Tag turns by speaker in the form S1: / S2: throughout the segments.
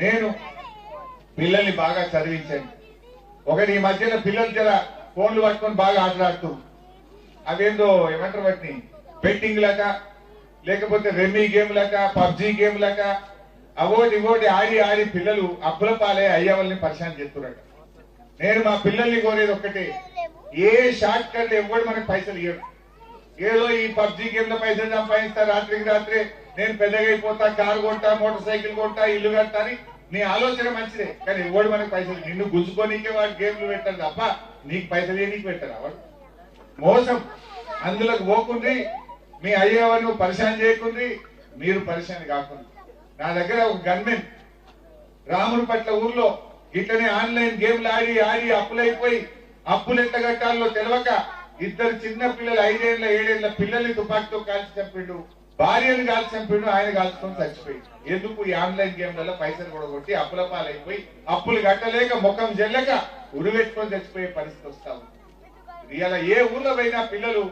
S1: నేను పిల్లల్ని బాగా చదివించండి. ఒకటి ఈ మధ్యన పిల్లలు జర ఫోన్లు పట్టుకొని బాగా ఆటలాడుతూ అవేందో ఏమంటారు వాటిని బెట్టింగ్ లక లేకపోతే రెమ్మీ గేమ్ లక పబ్జీ గేమ్ లక అవోటి ఇవోటి ఆడి ఆడి పిల్లలు అప్పుల పాలే అయ్యవల్ని పరిశాన్ చేస్తున్నారు. నేను మా పిల్లల్ని కోరేది ఒక్కటే, ఏ షార్ట్ కట్ ఎవడు మనకు పైసలు ఇవ్వడు. ఏదో ఈ పబ్జీ గేమ్ లో పైసలు సంపాదిస్తా, రాత్రికి రాత్రే నేను పెద్దగా అయిపోతా, కారు కొంటా, మోటార్ సైకిల్ కొంటా, ఇల్లు కడతా అని నీ ఆలోచన మంచిదే. కానీ ఎవడు మనకు పైసలు నిన్ను గుంజుకోనికే వాడు గేమ్లు పెట్టారు తప్ప నీకు పైసలు నీకు పెట్టారు. వాడు మోసం. అందులోకి పోకుండ్రి, మీ అయ్యేవారు పరిశాన్ చేయకుండ్రి, మీరు పరిశాన్ కాకుండా. నా దగ్గర ఒక గన్మెన్ రాముని పట్ల ఊర్లో ఇట్లనే ఆన్లైన్ గేమ్లు ఆడి ఆడి అప్పులైపోయి అప్పులు ఎంత కట్టాలో తెలియక ఇద్దరు చిన్న పిల్లలు 5 ఏళ్ల 7 ఏళ్ల పిల్లల్ని తుపాకీతో కాల్చి చంపిండు, భార్యను కాల్చి చంపిండు, ఆయన కాల్చుకొని చచ్చిపోయింది. ఎందుకు? ఈ ఆన్లైన్ గేమ్లలో పైసలు కూడా కొట్టి అప్పుల పాలైపోయి అప్పులు కట్టలేక ముఖం జల్లక ఉరివెట్టుకొని చచ్చిపోయే పరిస్థితి వస్తా ఉంది. ఇలా ఏ ఊర్లో పోయినా పిల్లలు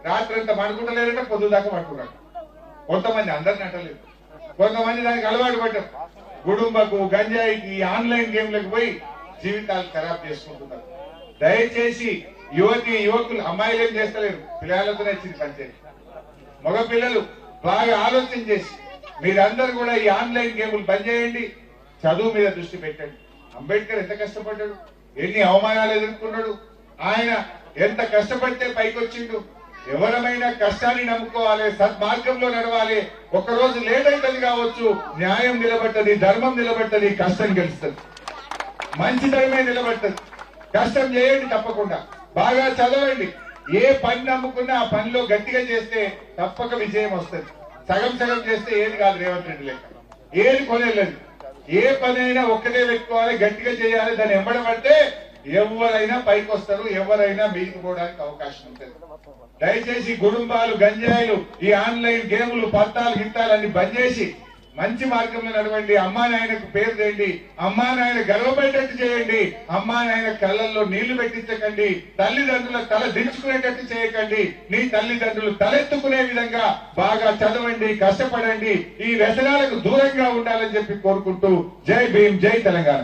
S1: రాత్రంతా పడుకుంటలేరంటే పొద్దుదాకా పడుకున్నారు. కొంతమంది అందరిని అంటలేదు, కొంతమంది దానికి అలవాటు పడ్డారు. గుడుంబకు గంజాయికి ఆన్లైన్ గేమ్లకు పోయి జీవితాలు ఖరాబ్ చేసుకుంటున్నారు. దయచేసి యువతి యువకులు, అమ్మాయిలు ఏం చేస్తలేరు, పిల్లలతోనే ఇచ్చింది పంచాయతీ. మగ పిల్లలు బాగా ఆలోచన చేసి మీరందరూ కూడా ఈ ఆన్లైన్ గేములు బంద్ చేయండి, చదువు మీద దృష్టి పెట్టండి. అంబేద్కర్ ఎంత కష్టపడ్డాడు, ఎన్ని అవమానాలు ఎదుర్కొన్నాడు, ఆయన ఎంత కష్టపడితే పైకి వచ్చిండు. ఎవరమైనా కష్టాన్ని నమ్ముకోవాలి, సద్మార్గంలో నడవాలి. ఒకరోజు లేట్ అవుతుంది కావచ్చు, న్యాయం నిలబడ్డది, ధర్మం నిలబడ్డది, కష్టం గెలుస్తుంది, మంచితనమే నిలబడ్డది. కష్టం చేయండి, తప్పకుండా బాగా చదవండి. ఏ పని నమ్ముకున్నా ఆ పనిలో గట్టిగా చేస్తే తప్పక విజయం వస్తుంది. సగం సగం చేస్తే ఏది కాదు. రేవంత్ రెడ్డి లెక్క ఏది కొనేలేదు. ఏ పని అయినా ఒక్కటే పెట్టుకోవాలి, గట్టిగా చేయాలి. దాన్ని ఎంబడబడితే ఎవరైనా పైకి వస్తారు, ఎవరైనా మీదికి పోవడానికి అవకాశం ఉంటుంది. దయచేసి కుటుంబాలు, గంజాయిలు, ఈ ఆన్లైన్ గేములు, పత్తాలు గిత్తాలన్నీ బంద్ చేసి మంచి మార్గంలో నడవండి. అమ్మా నాయనకు పేరు తేండి, అమ్మా నాయన గర్వపడేటట్టు చేయండి, అమ్మా నాయన కళ్ళల్లో నీళ్లు పెట్టించకండి, తల్లిదండ్రుల తల దించుకునేటట్టు చేయకండి. నీ తల్లిదండ్రులు తలెత్తుకునే విధంగా బాగా చదవండి, కష్టపడండి, ఈ వ్యసనాలకు దూరంగా ఉండాలని చెప్పి కోరుకుంటూ జై భీమ్, జై తెలంగాణ.